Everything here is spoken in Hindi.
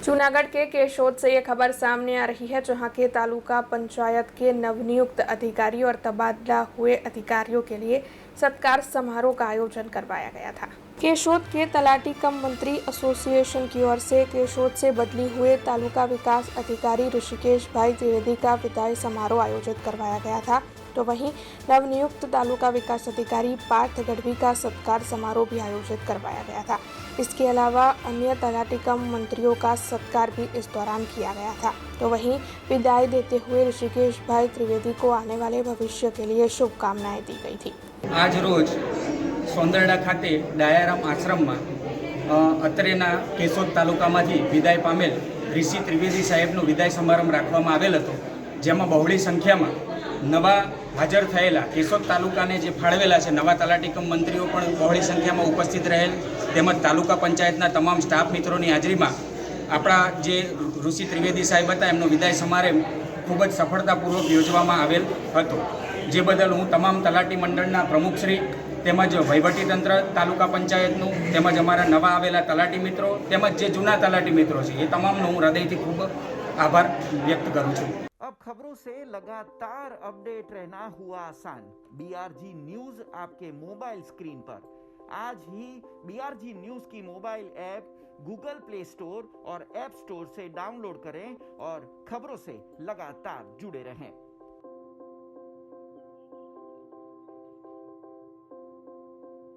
जूनागढ़ के केशोद से ये खबर सामने आ रही है, जहां के तालुका पंचायत के नवनियुक्त अधिकारी और तबादला हुए अधिकारियों के लिए सत्कार समारोह का आयोजन करवाया गया था। केशोद के तलाटी कम मंत्री एसोसिएशन की ओर से केशोद से बदली हुए तालुका विकास अधिकारी ऋषिकेश भाई त्रिवेदी का विदाई समारोह आयोजित करवाया गया था। तो वहीं नवनियुक्त तालुका विकास अधिकारी पार्थ गढ़वी का सत्कार समारोह भी आयोजित करवाया गया था। इसके अलावा अन्य तलाटी कम मंत्रियों का सत्कार भी इस दौरान किया गया था। तो वहीं विदाई देते हुए ऋषिकेश भाई त्रिवेदी को आने वाले भविष्य के लिए शुभकामनाएं दी गई थी। आज रोज सोंदरडा खाते डायाराम आश्रम में અત્રેના કેશોદ તાલુકામાંથી વિદાય પામેલ ઋષિ ત્રિવેદી સાહેબનો વિદાય સમારંભ રાખવામાં આવેલ હતો, જેમાં બહોળી સંખ્યામાં નવા હાજર થયેલા કેશોદ તાલુકાને જે ફાળવેલા છે નવા તલાટીકમ મંત્રીઓ પણ બહોળી સંખ્યામાં ઉપસ્થિત રહેલ, તેમજ તાલુકા પંચાયતના તમામ સ્ટાફ મિત્રોની હાજરીમાં આપણા જે ઋષિ ત્રિવેદી સાહેબ હતા એમનો વિદાય સમારંભ ખૂબ જ સફળતાપૂર્વક યોજવામાં આવેલ હતો, જે બદલ હું તમામ તલાટી મંડળના પ્રમુખશ્રી તેમજ વહીવટીતંત્ર તાલુકા પંચાયતનું તેમજ અમારા નવા આવેલા તલાટી મિત્રો તેમજ જે જૂના તલાટી મિત્રો છે એ તમામનો હું હૃદયથી ખૂબ આભાર વ્યક્ત કરું છું। अब खबरों से लगातार अपडेट रहना हुआ आसान। बीआरजी न्यूज आपके मोबाइल स्क्रीन पर। आज ही बीआरजी न्यूज की mobile app Google play store और ऐप स्टोर से डाउनलोड करें और खबरों से लगातार जुड़े रहें।